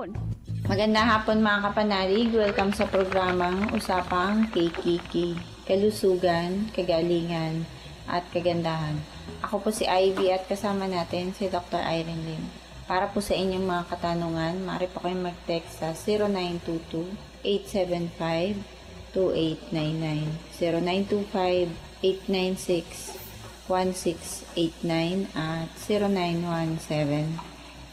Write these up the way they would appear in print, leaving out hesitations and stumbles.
hapon. Magandang hapon mga kapanalig. Welcome sa programang Usapang Kiki, Kalusugan, Kagalingan, at Kagandahan. Ako po si Ivy at kasama natin si Dr. Irene Lim. Para po sa inyong mga katanungan, maaari po kayong mag-text sa 0922-875-2899, 0925-896-1689 at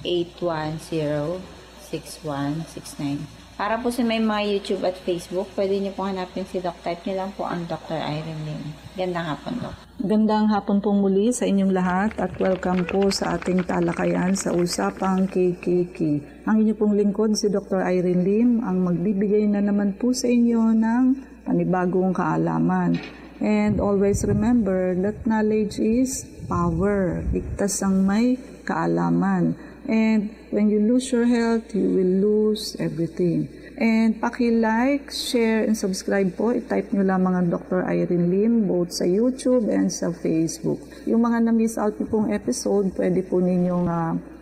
0917-810-6169. Para po sa may mga YouTube at Facebook, pwede niyo po hanapin si Doc. Type niyo lang po ang Dr. Irene Lim. Gandang hapon, Doc. Gandang hapon po muli sa inyong lahat at welcome po sa ating talakayan sa Usapang Kiki. Ang inyong pong lingkod, si Dr. Irene Lim, ang magbibigay na naman po sa inyo ng panibagong kaalaman. And always remember that knowledge is power. Ligtas ang may kaalaman. And when you lose your health, you will lose everything. And paki-like, share, and subscribe po. I-type nyo lamang ang Dr. Irene Lim both sa YouTube and sa Facebook. Yung mga na-miss out pong episode, pwede po ninyong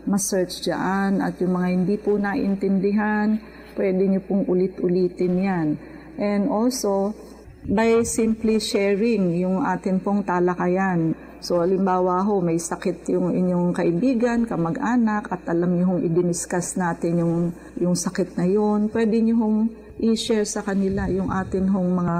ma-search dyan. At yung mga hindi po naintindihan, pwede nyo pong ulit-ulitin yan. And also, by simply sharing yung atin pong talakayan. So, halimbawa ho, may sakit yung inyong kaibigan, kamag-anak, at alam nyo hong i-discuss natin yung sakit na yun. Pwede nyo hong i-share sa kanila yung atin hong mga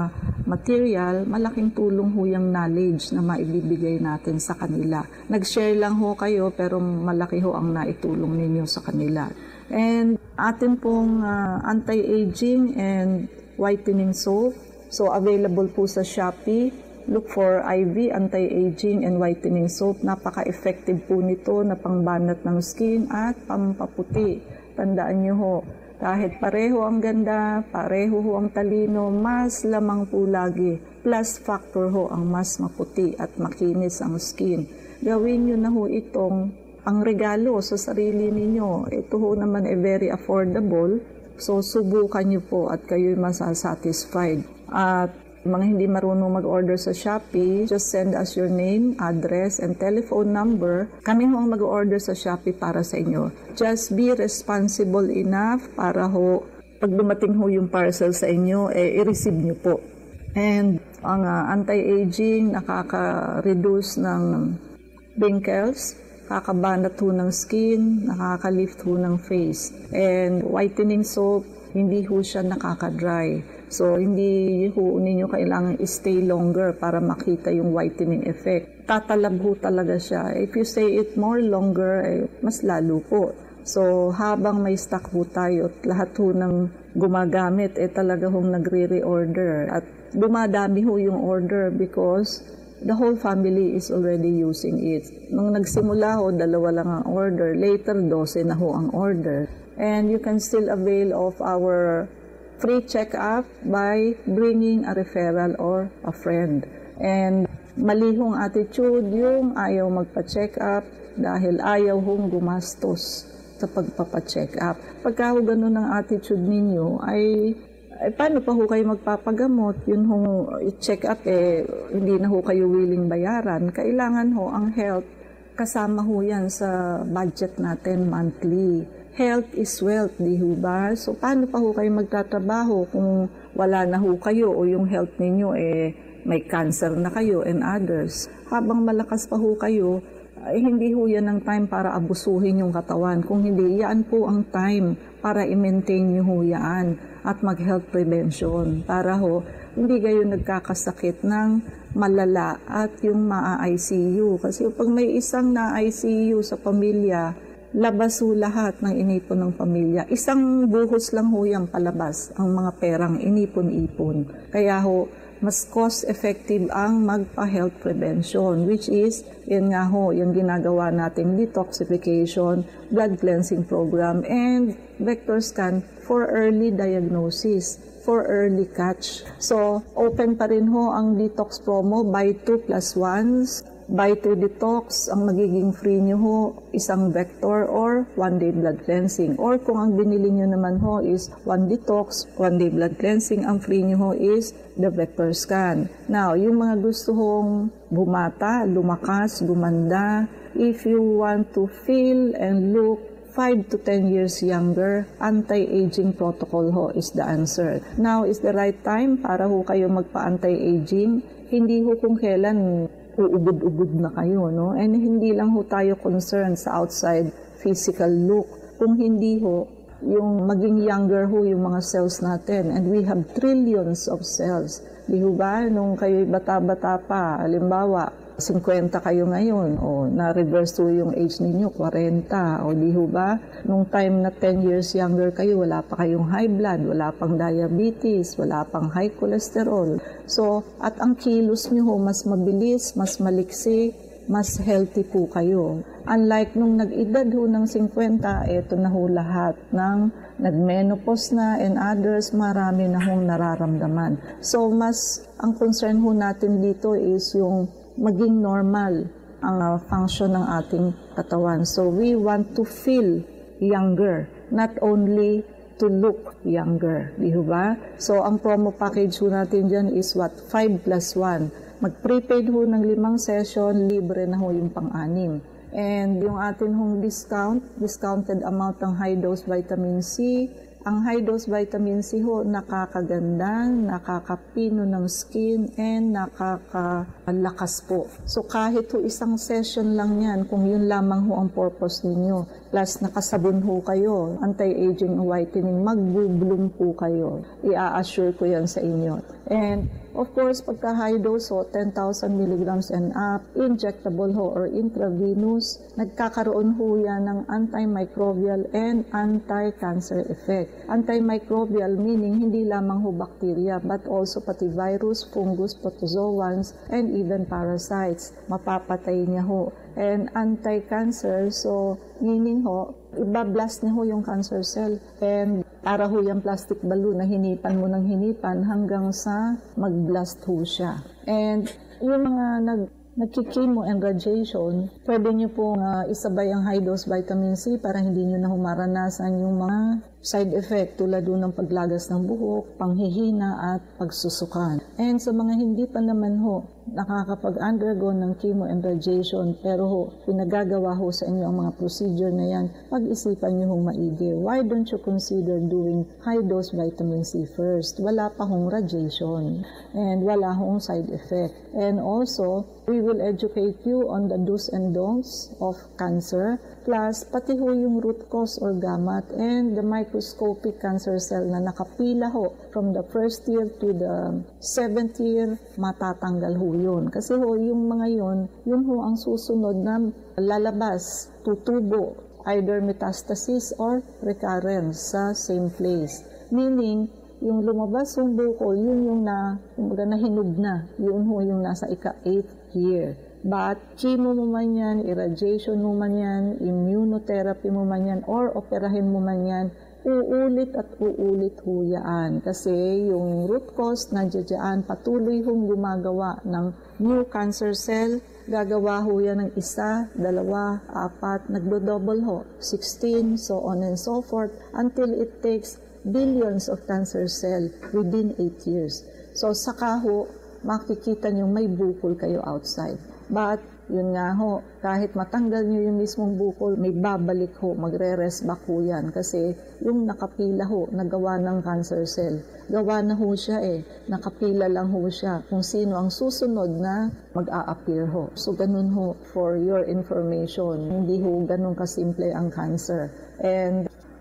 material. Malaking tulong ho yung knowledge na maibibigay natin sa kanila. Nag-share lang ho kayo, pero malaki ho ang naitulong ninyo sa kanila. And atin pong anti-aging and whitening soap. So, available po sa Shopee. Look for IV, anti-aging and whitening soap. Napaka-effective po nito na pangbanat ng skin at pampaputi. Tandaan nyo ho, kahit pareho ang ganda, pareho ho ang talino, mas lamang po lagi. Plus factor ho ang mas maputi at makinis ang skin. Gawin nyo na ho itong ang regalo sa sarili ninyo. Ito ho naman ay very affordable. So, subukan nyo po at kayo'y masasatisfied. At mga hindi marunong mag-order sa Shopee, just send us your name, address, and telephone number. Kami ho ang mag-order sa Shopee para sa inyo. Just be responsible enough para ho, pag dumating ho yung parcel sa inyo, i-receive nyo po. And ang anti-aging, nakaka-reduce ng wrinkles, nakakabanat ho ng skin, nakaka-lift ho ng face. And whitening soap, hindi ho siya nakaka-dry. So, hindi ho ninyo kailangan stay longer para makita yung whitening effect. Tatalab ho talaga siya. If you stay it more longer, mas lalo po. So, habang may stock ho tayo at lahat ho ng gumagamit, talaga hong nagre-reorder. At dumadami ho yung order because the whole family is already using it. Nung nagsimula ho, 2 lang ang order. Later, 12 na ho ang order. And you can still avail of our free check-up by bringing a referral or a friend. And malihong attitude yung ayaw magpa-check-up dahil ayaw hong gumastos sa pagpapa-check-up. Pagka ho ganun ang attitude ninyo, ay paano pa ho kayo magpapagamot? Yun hong check-up, hindi na ho kayo willing bayaran. Kailangan ho ang health, kasama ho yan sa budget natin monthly. Health is wealth, di ho ba? So, paano pa ho kayo magtatrabaho kung wala na ho kayo o yung health ninyo may cancer na kayo and others? Habang malakas pa ho kayo, hindi ho yan ang time para abusuhin yung katawan. Kung hindi, yan po ang time para i-maintain nyo ho yan at mag-health prevention. Para ho, hindi kayo nagkakasakit ng malala at yung ma-ICU. Kasi pag may isang na-ICU sa pamilya, labas ho lahat ng inipon ng pamilya. Isang buhos lang ho yung palabas, ang mga perang inipon-ipon. Kaya ho, mas cost-effective ang magpa-health prevention, which is, yun nga ho, yung ginagawa nating detoxification, blood cleansing program, and vector scan for early diagnosis, for early catch. So, open pa rin ho ang detox promo, buy 2 plus 1. Buy 2 detox, ang magiging free nyo ho, isang vector or 1-day blood cleansing. Or kung ang binili nyo naman ho is 1 detox, 1-day blood cleansing, ang free nyo ho is the vector scan. Now, yung mga gusto hong bumata, lumakas, gumanda, if you want to feel and look 5 to 10 years younger, anti-aging protocol ho is the answer. Now is the right time para ho kayo magpa-anti-aging. Hindi ho kung kailan uubod-ubod na kayo, no? And hindi lang ho tayo concerned sa outside physical look. Kung hindi ho, yung maging younger ho yung mga cells natin. And we have trillions of cells. Di ho ba? Nung kayo'y bata-bata pa, halimbawa, 50 kayo ngayon, o na-reverse ho yung age ninyo, 40, o di ho ba? Nung time na 10 years younger kayo, wala pa kayong high blood, wala pang diabetes, wala pang high cholesterol. So, at ang kilos nyo ho, mas mabilis, mas maliksi, mas healthy po kayo. Unlike nung nag-edad ho ng 50, eto na ho lahat ng nag-menopause na and others, marami na hong nararamdaman. So, mas ang concern ho natin dito is yung maging normal ang function ng ating katawan. So, we want to feel younger, not only to look younger. Di ba? So, ang promo package ho natin dyan is what? 5 plus 1. Mag-prepaid ho ng 5 session, libre na ho yung pang-anim. And yung atin hong discounted amount ng high-dose vitamin C. Ang high-dose vitamin C ho, nakakaganda, nakakapino ng skin, and nakakalakas po. So kahit ho isang session lang yan, kung yun lamang ho ang purpose ninyo, plus nakasabon ho kayo, anti-aging whitening, mag-bloom po kayo. I-assure ko yan sa inyo. And of course, pagka high dose ho, 10,000 milligrams and up, injectable ho or intravenous, nagkakaroon ho yan ng antimicrobial and anti-cancer effect. Antimicrobial meaning hindi lamang ho bacteria but also pati virus, fungus, protozoans, and even parasites. Mapapatay niya ho. And anti-cancer, so meaning ho, ibablast niya ho yung cancer cell. And para ho yung plastic balloon na hinipan mo ng hinipan hanggang sa mag-blast ho siya. And yung mga nagkikimo and radiation, pwede nyo pong isabay ang high-dose vitamin C para hindi nyo na humaranasan yung mga side effect tulad ng paglagas ng buhok, panghihina at pagsusukan. And sa mga hindi pa naman ho, nakakapag-undergo ng chemo and radiation pero ho, pinagagawa ho sa inyo ang mga procedure na yan, pag-isipan nyo hong maigi. Why don't you consider doing high-dose vitamin C first? Wala pa hong radiation and wala hong side effect. And also, we will educate you on the do's and don'ts of cancer, plus pati ho yung root cause or gamut and the microscopic cancer cell na nakapila ho from the first year to the 7th year, matatanggal ho yun. Kasi ho, yung mga yun ho ang susunod na lalabas, tutubo, either metastasis or recurrence sa same place. Meaning, yung lumabas yung bukol, yun yung nahinog na. Yun ho yung nasa ika-8th year. But chemo mo man yan, irradiation mo man yan, immunotherapy mo man yan, or operahin mo man yan, uulit at uulit ho yan. Kasi yung root cause nandiyan, patuloy hong gumagawa ng new cancer cell, gagawa ho yan ng 1, 2, 4, nagdo-double ho, 16, so on and so forth, until it takes billions of cancer cell within 8 years. So saka ho, makikita nyo may bukol kayo outside. But, yun nga ho, kahit matanggal nyo yung mismong bukol, may babalik ho, magre-rest back ho yan. Kasi yung nakapila ho, nagawa ng cancer cell. Gawa na ho siya nakapila lang ho siya kung sino ang susunod na mag-a-appear ho. So, ganun ho, for your information, hindi ho ganun kasimple ang cancer.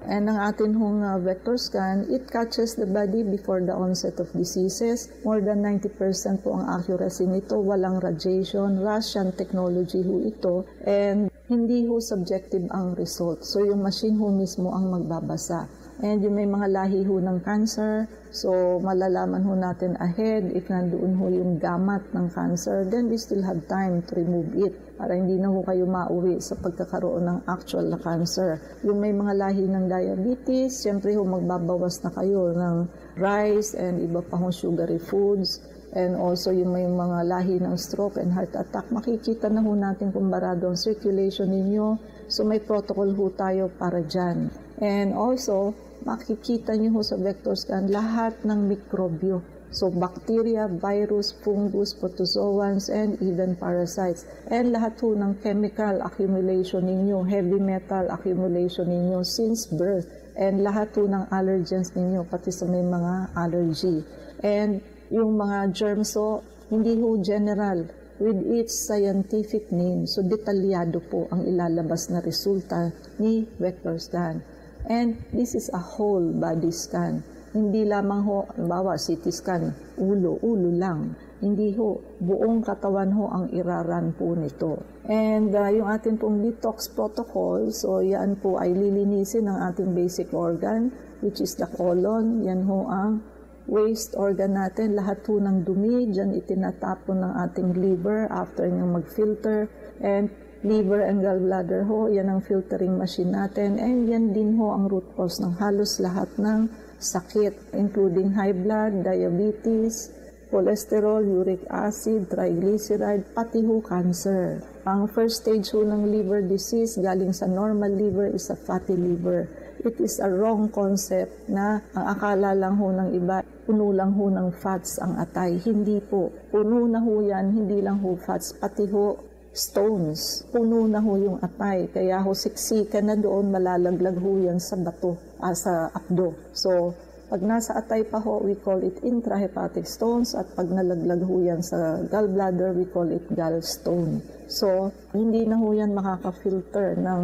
And ang atin hong vector scan, it catches the body before the onset of diseases. More than 90% po ang accuracy nito. Walang radiation, Russian technology ho ito. And hindi ho subjective ang result. So yung machine ho mismo ang magbabasa. And yung may mga lahi ho ng cancer, so malalaman ho natin ahead if nandoon ho yung gamat ng cancer, then we still have time to remove it para hindi na ho kayo mauwi sa pagkakaroon ng actual na cancer. Yung may mga lahi ng diabetes, siyempre ho magbabawas na kayo ng rice and iba pa hong sugary foods. And also yung may mga lahi ng stroke and heart attack, makikita na ho natin kung barado ang circulation ninyo. So may protocol ho tayo para dyan. And also, makikita nyo ho sa vector scan lahat ng mikrobyo So bacteria, virus, fungus, protozoans, and even parasites. And lahat ho ng chemical accumulation ninyo, heavy metal accumulation ninyo since birth. And lahat ho ng allergens ninyo, pati sa may mga allergy. And yung mga germs ho, hindi ho general with its scientific name. So detalyado po ang ilalabas na resulta ni vector scan. And this is a whole body scan. Hindi lamang ho, bawa CT scan, ulo lang. Hindi ho, buong katawan ho ang iraran po nito. And yung ating pong detox protocol, so yan po ay lilinisin ng ating basic organ, which is the colon. Yan ho ang waste organ natin. Lahat ho ng dumi, dyan itinatapon ng ating liver after niyang mag-filter. And liver and gallbladder ho, yan ang filtering machine natin. And yan din ho ang root cause ng halos lahat ng sakit, including high blood, diabetes, cholesterol, uric acid, triglyceride, pati ho cancer. Ang first stage ho ng liver disease galing sa normal liver is a fatty liver. It is a wrong concept na ang akala lang ho ng iba, puno lang ho ng fats ang atay. Hindi po. Puno na ho yan, hindi lang ho fats, pati ho stones. Puno na ho yung atay. Kaya ho siksikan na doon, malalaglag ho yan sa bato, sa apdo. So, pag nasa atay pa ho, we call it intrahepatic stones. At pag nalaglag ho yan sa gallbladder, we call it gallstone. So, hindi na ho yan makaka-filter ng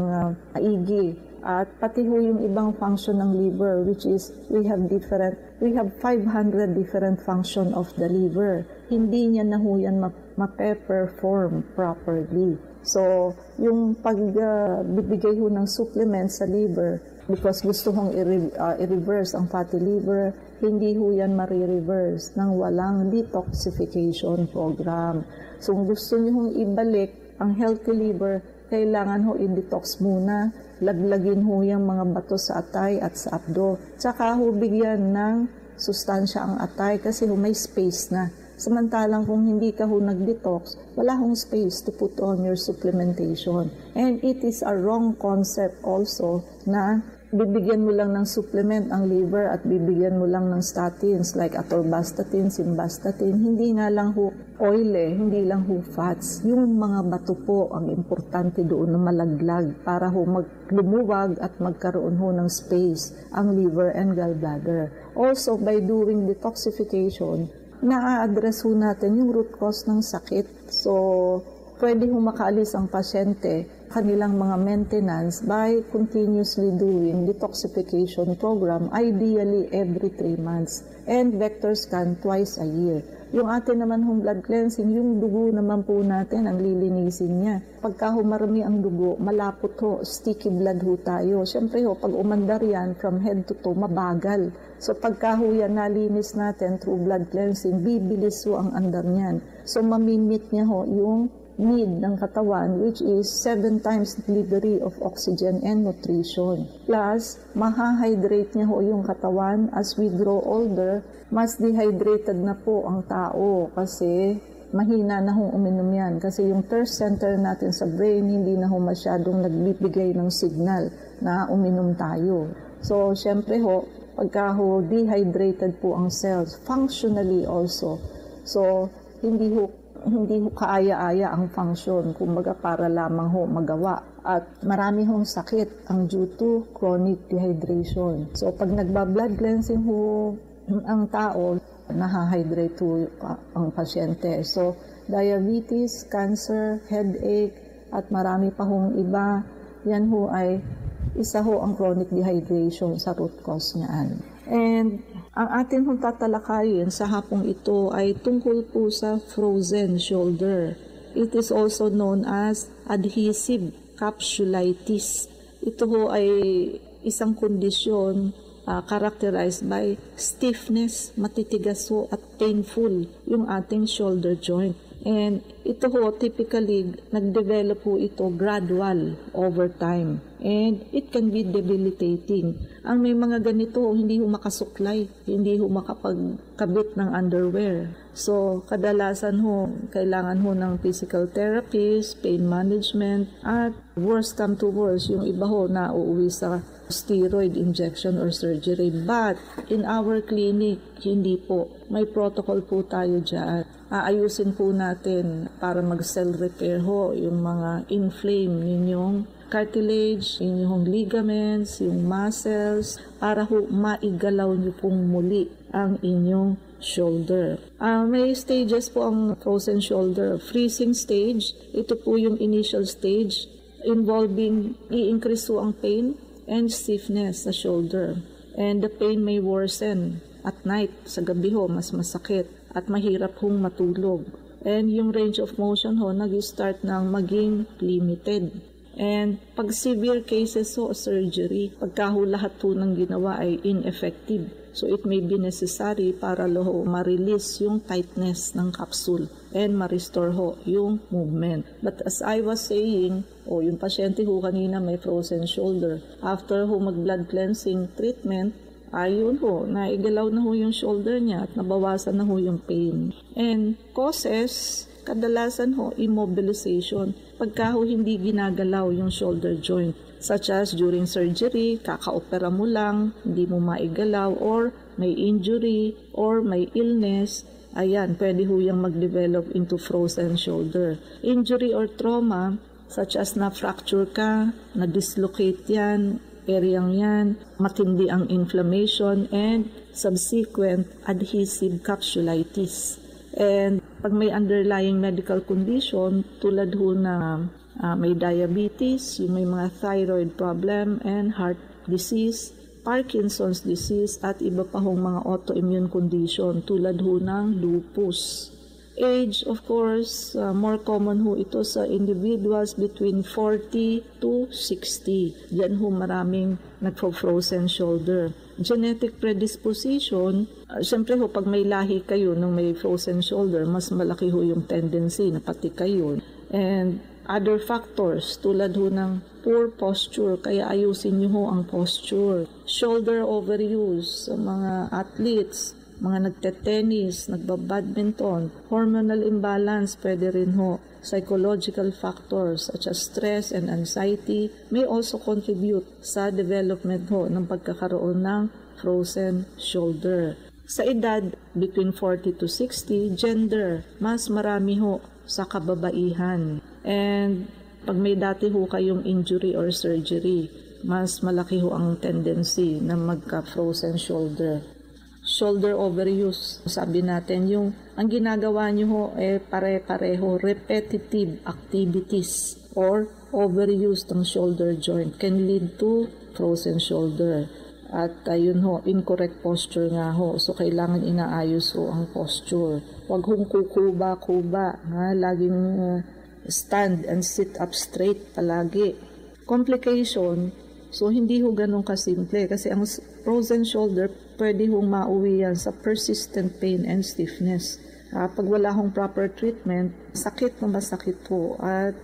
maigi. At pati ho yung ibang function ng liver, which is we have 500 different function of the liver. Hindi niya na ho yan ma-perform properly. So, yung pagbibigay ho ng supplement sa liver, because gusto hong i-reverse ang fatty liver, hindi ho yan marireverse nang walang detoxification program. So, kung gusto niyo hong ibalik ang healthy liver, kailangan ho i-detox muna, laglagin ho yung mga bato sa atay at sa abdo. Tsaka ho bigyan ng sustansya ang atay kasi ho may space na. Samantalang kung hindi ka ho nag-detox, wala hong space to put on your supplementation. And it is a wrong concept also na bibigyan mo lang ng supplement ang liver at bibigyan mo lang ng statins like atorvastatin, simvastatin. Hindi nga lang ho oil hindi lang ho fats. Yung mga bato po ang importante doon na malaglag para ho maglumuwag at magkaroon ho ng space ang liver and gallbladder. Also, by doing detoxification, na-address ho natin yung root cause ng sakit. So, pwede ho makaalis ang pasyente kanilang mga maintenance by continuously doing detoxification program, ideally every 3 months, and vector scan twice a year. Yung atin naman hong blood cleansing, yung dugo naman po natin ang lilinisin niya. Pagka ho marami ang dugo, malapot ho, sticky blood ho tayo. Siyempre ho, pag umandar yan from head to toe, mabagal. So pagka ho yan nalinis natin through blood cleansing, bibilis ho ang andar niyan. So mamimit niya ho yung need ng katawan, which is 7 times delivery of oxygen and nutrition. Plus, mahahydrate niya ho yung katawan. As we grow older, mas dehydrated na po ang tao kasi mahina na hong uminom yan. Kasi yung thirst center natin sa brain, hindi na ho masyadong nagbibigay ng signal na uminom tayo. So, syempre ho, pagka ho dehydrated po ang cells, functionally also. So, hindi ho kaaya-aya ang function, kumbaga para lamang ho magawa. At marami hong sakit ang due to chronic dehydration. So pag nagba-blood cleansing ho ang tao, nahahydrate ho ang pasyente. So diabetes, cancer, headache, at marami pa hong iba, yan ho ay isa ho ang chronic dehydration sa root cause niyan. And ang atin hong tatalakayin sa hapong ito ay tungkol po sa frozen shoulder. It is also known as adhesive capsulitis. Ito ho ay isang kondisyon characterized by stiffness, matitigas ho at painful yung ating shoulder joint. And ito ho, typically, nag-develop ho ito gradual over time. And it can be debilitating. Ang may mga ganito, hindi ho makasuklay, hindi ho makapagkabit ng underwear. So, kadalasan ho, kailangan ho ng physical therapist, pain management, at worst come to worst, yung iba ho na uuwi sa steroid injection or surgery. But in our clinic, hindi po. May protocol po tayo dyan. Aayusin po natin para mag-cell repair ho yung mga inflame ninyong cartilage, inyong ligaments, yung muscles, para ho maigalaw nyo pong muli ang inyong shoulder. May stages po ang frozen shoulder. Freezing stage, ito po yung initial stage involving i-increase po ang pain and stiffness sa shoulder. And the pain may worsen at night, sa gabi ho, mas masakit at mahirap hong matulog. And yung range of motion ho, nag-start ng maging limited. And pag severe cases ho, surgery, pagka ho lahat po ng ginawa ay ineffective. So it may be necessary para ho ma-release yung tightness ng capsule and ma-restore ho yung movement. But as I was saying, yung pasyente ho kanina may frozen shoulder. After ho mag-blood cleansing treatment, ayun ho, naigalaw na ho yung shoulder niya at nabawasan na ho yung pain. And causes, kadalasan ho, immobilization. Pagka ho hindi ginagalaw yung shoulder joint, such as during surgery, kaka-opera mo lang, hindi mo maigalaw, or may injury, or may illness, ayan, pwede ho yung mag-develop into frozen shoulder. Injury or trauma, such as na-fracture ka, na-dislocate yan, areang yan, matindi ang inflammation, and subsequent adhesive capsulitis. And pag may underlying medical condition, tulad ho na may diabetes, yung may mga thyroid problem, and heart disease, Parkinson's disease, at iba pa hong mga autoimmune condition, tulad ho ng lupus. Age, of course, more common ho ito sa individuals between 40 to 60. Diyan ho maraming nagpo-frozen shoulder. Genetic predisposition, siyempre ho pag may lahi kayo nung may frozen shoulder, mas malaki ho yung tendency na pati kayo. And other factors tulad ho ng poor posture, kaya ayusin nyo ho ang posture. Shoulder overuse sa mga athletes, mga nagte-tennis, nagbabadminton, hormonal imbalance, pwede rin ho. Psychological factors such as stress and anxiety may also contribute sa development ho ng pagkakaroon ng frozen shoulder. Sa edad between 40 to 60, gender, mas marami ho sa kababaihan. And pag may dati ho kayong injury or surgery, mas malaki ho ang tendency na magka-frozen shoulder. Shoulder overuse, sabi natin, yung ang ginagawa nyo ho pare-pareho, repetitive activities or overuse ng shoulder joint can lead to frozen shoulder. At ayun ho, incorrect posture nga ho. So kailangan inaayos ho ang posture. Huwag hong kukuba-kuba, laging stand and sit up straight palagi. Complication, so hindi ho ganun kasimple kasi ang frozen shoulder pwede hong mauwi yan sa persistent pain and stiffness. Pag wala hong proper treatment, sakit na masakit po at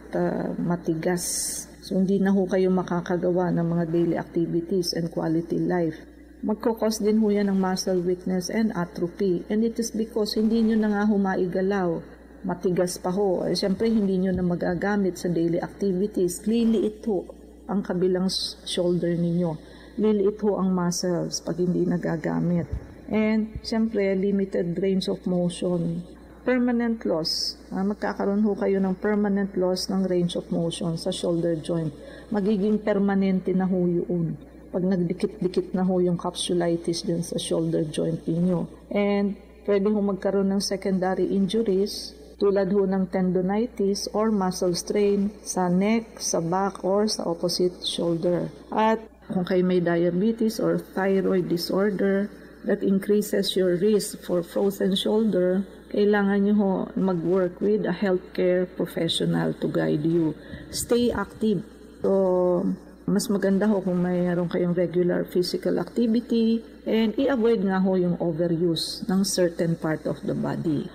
matigas. So hindi na ho kayo makakagawa ng mga daily activities and quality life. Magkakos din ho yan ng muscle weakness and atrophy. And it is because hindi nyo na nga ho maigalaw. Matigas pa ho. Siyempre hindi nyo na magagamit sa daily activities. Liliit ho ang kabilang shoulder ninyo. Liliit ho ang muscles pag hindi nagagamit. And, siyempre, limited range of motion. Permanent loss. Magkakaroon ho kayo ng permanent loss ng range of motion sa shoulder joint. Magiging permanente na ho yun. Pag nagdikit-dikit na ho yung capsulitis dyan sa shoulder joint niyo. And, pwede ho magkaroon ng secondary injuries tulad ho ng tendonitis or muscle strain sa neck, sa back, or sa opposite shoulder. At kung kayo may diabetes or thyroid disorder that increases your risk for frozen shoulder, kailangan nyo ho mag-work with a healthcare professional to guide you. Stay active. So, mas maganda ho kung mayroon kayong regular physical activity and i-avoid nga ho yung overuse ng certain part of the body.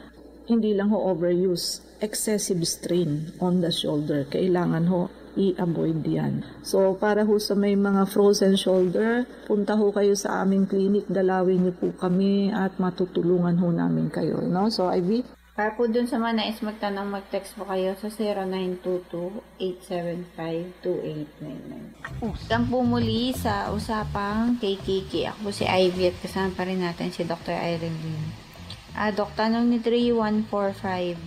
Hindi lang ho overuse, excessive strain on the shoulder. Kailangan ho i-avoid yan. So, para ho sa may mga frozen shoulder, punta ho kayo sa aming clinic, dalawin niyo po kami at matutulungan ho namin kayo. No? So, Ivy? Para po dun sa mga nais magtanong, mag-text po kayo sa 0922-875-2899. Welcome po muli sa usapang KKK. Ako po si Ivy at kasama pa rin natin si Dr. Irene Lim. Dok, tanong ni 3145.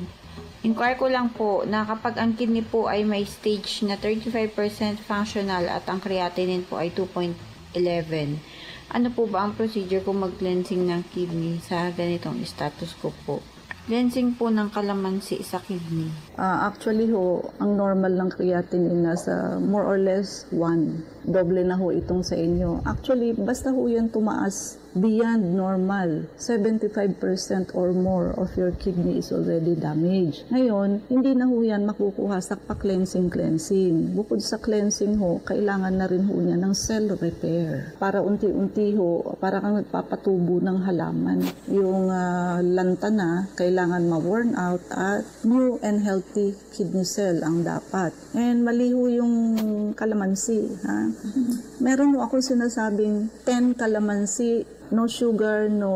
Inquire ko lang po na kapag ang kidney po ay may stage na 35% functional at ang creatinine po ay 2.11, ano po ba ang procedure kung mag-cleansing ng kidney sa ganitong status ko po? Cleansing po ng kalamansi sa kidney. Actually ang normal ng creatinine nasa more or less 1. Doble na itong sa inyo. Actually, basta yan tumaas beyond normal, 75% or more of your kidney is already damaged. Ngayon, hindi na yan makukuha sa pa-cleansing. Bukod sa cleansing kailangan na rin niya ng cell repair. Para unti-unti para kang nagpapatubo ng halaman. Yung lantana, kailangan ma-worn out at new and healthy kidney cell ang dapat. And mali yung kalamansi. Meron ako sinasabing 10 kalamansi, no sugar, no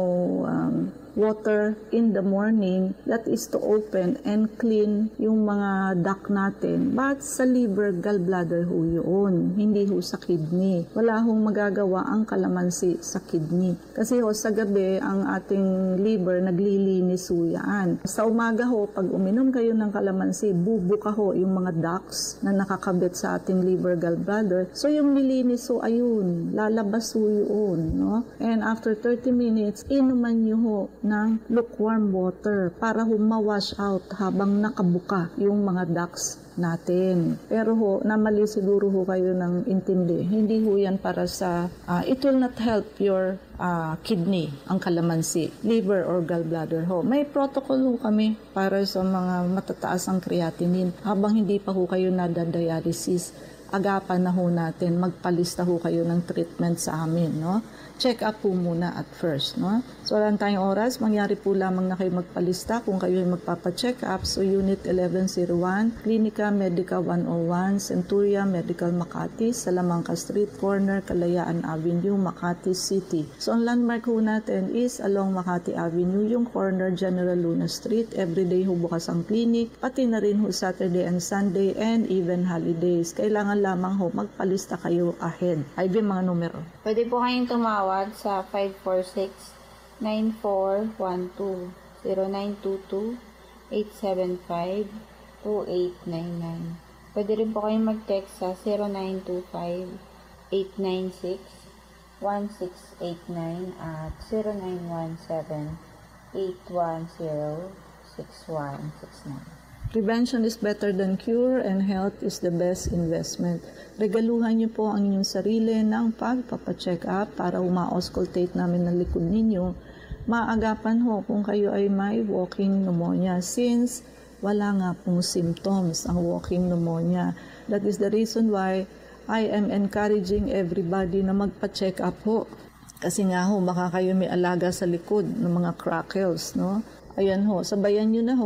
water in the morning. That is to open and clean yung mga duct natin. But sa liver, gallbladder yun. Hindi sa kidney. Wala magagawa ang kalamansi sa kidney. Kasi sa gabi, ang ating liver naglilinis yan. Sa umaga pag uminom kayo ng kalamansi, bubuka yung mga ducts na nakakabit sa ating liver, gallbladder. So yung nilinis ayun, lalabas yun. No? And after 30 minutes, inuman nyo ng lukewarm water para ma-wash out habang nakabuka yung mga ducts natin. Pero namali siguro kayo ng intindi. Hindi yan para sa, it will not help your kidney, ang kalamansi, liver or gallbladder May protocol kami para sa mga matataas ang creatinine. Habang hindi pa kayo nadadialysis, agapan na natin, magpalista kayo ng treatment sa amin, no? Check up muna at first, no? So, wala tayong oras. Mangyari po lamang na kayo magpalista kung kayo ay magpapa-check up. So, Unit 1101, Clinica Medica 101, Centuria Medical Makati, Salamanca Street Corner, Kalayaan Avenue, Makati City. So, ang landmark natin is along Makati Avenue, yung corner General Luna Street. Everyday bukas ang clinic, pati na rin Saturday and Sunday and even holidays. Kailangan lamang magpalista kayo ahead. Ay, mga numero. Pwede po kayong tumawag sa 546-9412, 0922-875-2899. Pwede rin po kayong mag-text sa 0925-896-1689 at 0917-810-6169. Prevention is better than cure and health is the best investment. Regaluhan niyo po ang inyong sarili ng pagpapacheck up para ma-auscultate namin ng likod ninyo. Maagapan kung kayo ay may walking pneumonia since wala nga pong symptoms ang walking pneumonia. That is the reason why I am encouraging everybody na magpa-check up Kasi nga baka kayo may alaga sa likod ng mga crackles, no? Ayan sabayan niyo na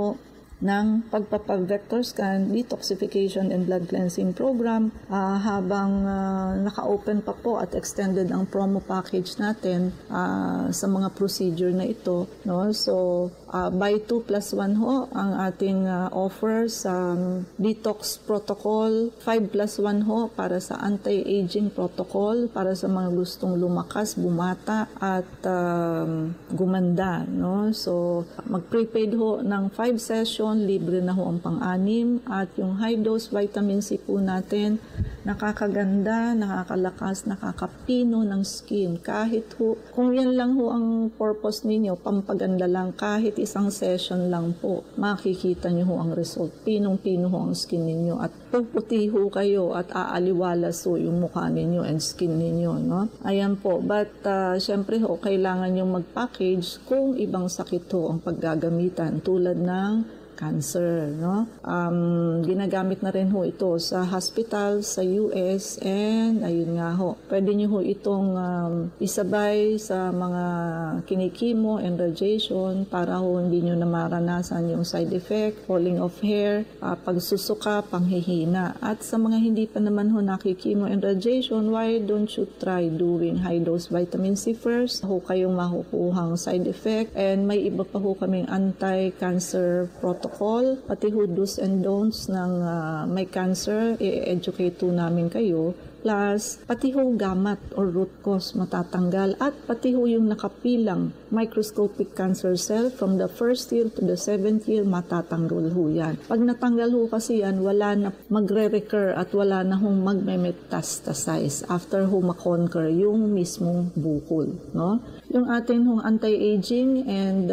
ng pagpapa-vector scan, detoxification and blood cleansing program habang naka-open pa po at extended ang promo package natin sa mga procedure na ito, no? So buy 2 plus 1 ang ating offer sa detox protocol, 5 plus 1 para sa anti-aging protocol para sa mga gustong lumakas, bumata at gumanda, no? So mag-prepaid ng 5 session, libre na ang pang-anim at yung high dose vitamin C po natin nakakaganda, nakakalakas, nakakapino ng skin. Kahit kung yan lang ang purpose ninyo, pampaganda lang, kahit isang session lang po, makikita nyo ang result. Pinong-pino ang skin ninyo at puputi kayo at aaliwalas yung mukha ninyo and skin ninyo, no? Ayan po. But syempre kailangan yung mag-package kung ibang sakit ang paggagamitan tulad ng cancer. No? Ginagamit na rin ho ito sa hospital, sa US, and ayun nga ho, pwede nyo ho itong isabay sa mga kinikimo and radiation para ho hindi nyo na maranasan yung side effect, falling of hair, pagsusuka, panghihina. At sa mga hindi pa naman ho nakikimo and radiation, why don't you try doing high dose vitamin C first? Ho kayong makukuhang side effect, and may iba pa ho kaming anti-cancer protocol, pati ho do's and don'ts ng may cancer, i-educate ho namin kayo. Plus, pati ho gamat or root cause matatanggal, at pati ho yung nakapilang microscopic cancer cell from the first year to the 7th year, matatanggal ho yan. Pag natanggal ho kasi yan, wala na magre-recur at wala na hong magme-metastasize after ho makonquer yung mismong bukol. No? Yung atin hong anti-aging and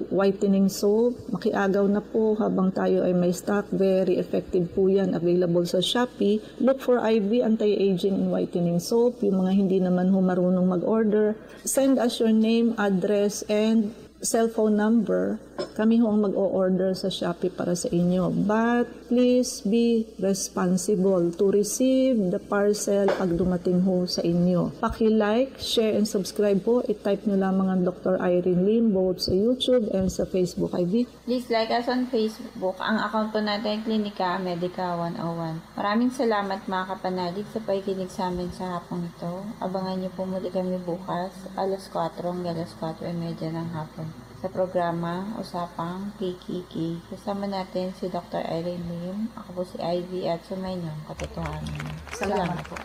whitening soap, makiagaw na po habang tayo ay may stock. Very effective po yan, available sa Shopee. Look for IV anti-aging and whitening soap. Yung mga hindi naman ho marunong mag-order, send us your name, address, and cellphone number. Kami ho ang mag-o-order sa Shopee para sa inyo. But please be responsible to receive the parcel pag dumating ho sa inyo. Paki-like, share, and subscribe po. I-type nyo lamang ang Dr. Irene Lim both sa YouTube and sa Facebook ID. Please like us on Facebook. Ang account po natin ay Klinika Medica 101. Maraming salamat mga kapanalig sa pakikinig sa amin sa hapong ito. Abangan niyo po muli kami bukas, alas 4 hanggang alas 4:30 ng hapon, sa programa Usapang Kikiki. Kasama natin si Dr. Irene Lim. Ako po si Ivy at sumayin niyo ang katotohanan. Salamat po.